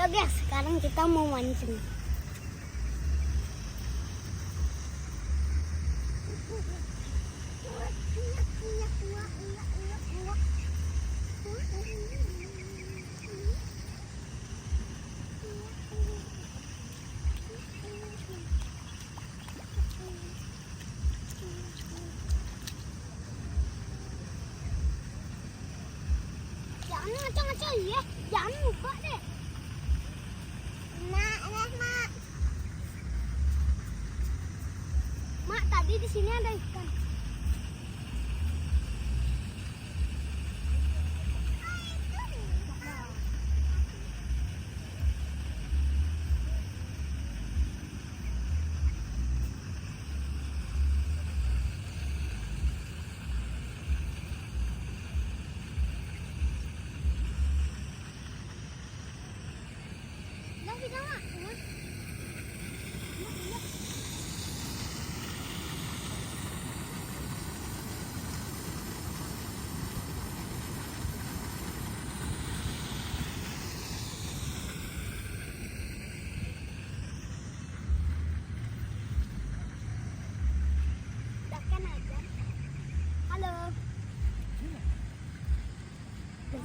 Halo guys, sekarang kita mau mancing. Jangan ngaco-ngaco ya, jangan lupa deh. Mak. Mak, tadi di sini ada ikan.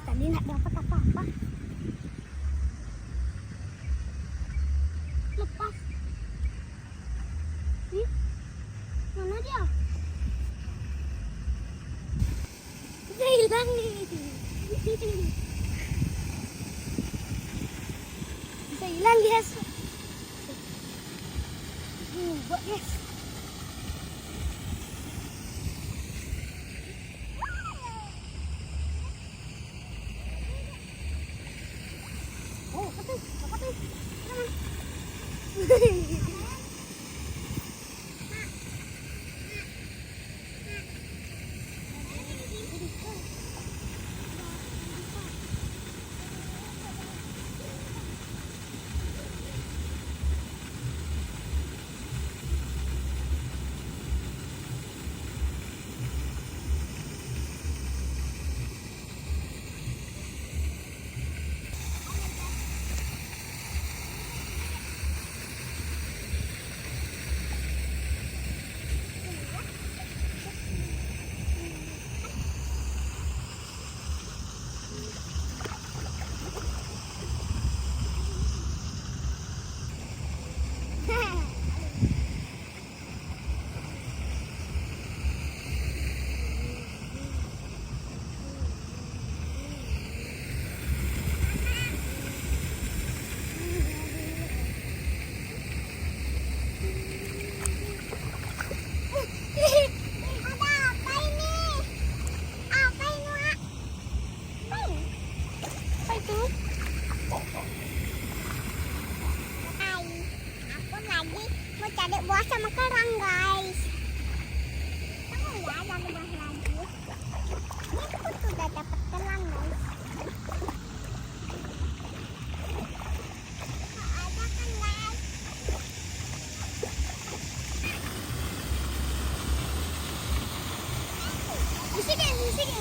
Tadi nggak dapat apa-apa. Lepas. Mana dia? Udah hilang nih. Bisa hilang guys. Buat guys. Cari buah sama kerang guys. Tahu ya, ada buah lagi. Ini aku sudah dapat kerang guys. Ada kan guys. Di sini.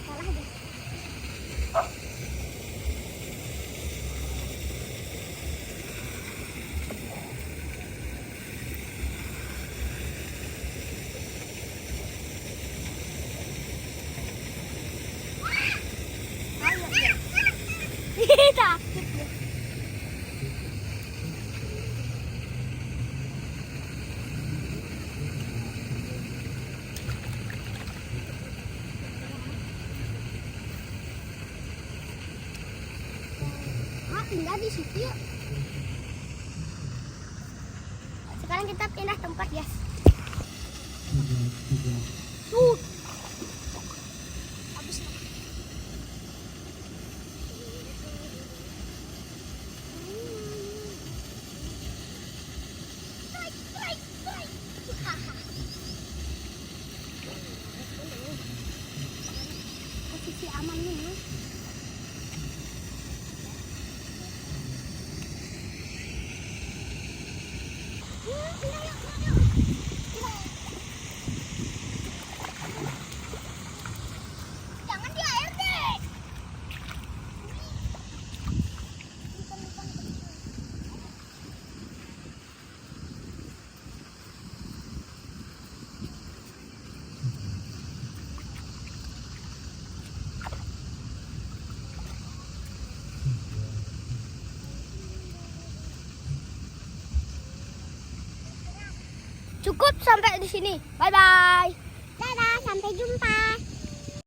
Salah deh. Takut ya. Pindah di situ yuk. Sekarang kita pindah tempat guys. Habis lah. Posisi aman dulu. Pindah yuk. Cukup sampai di sini. Bye bye. Dadah, sampai jumpa.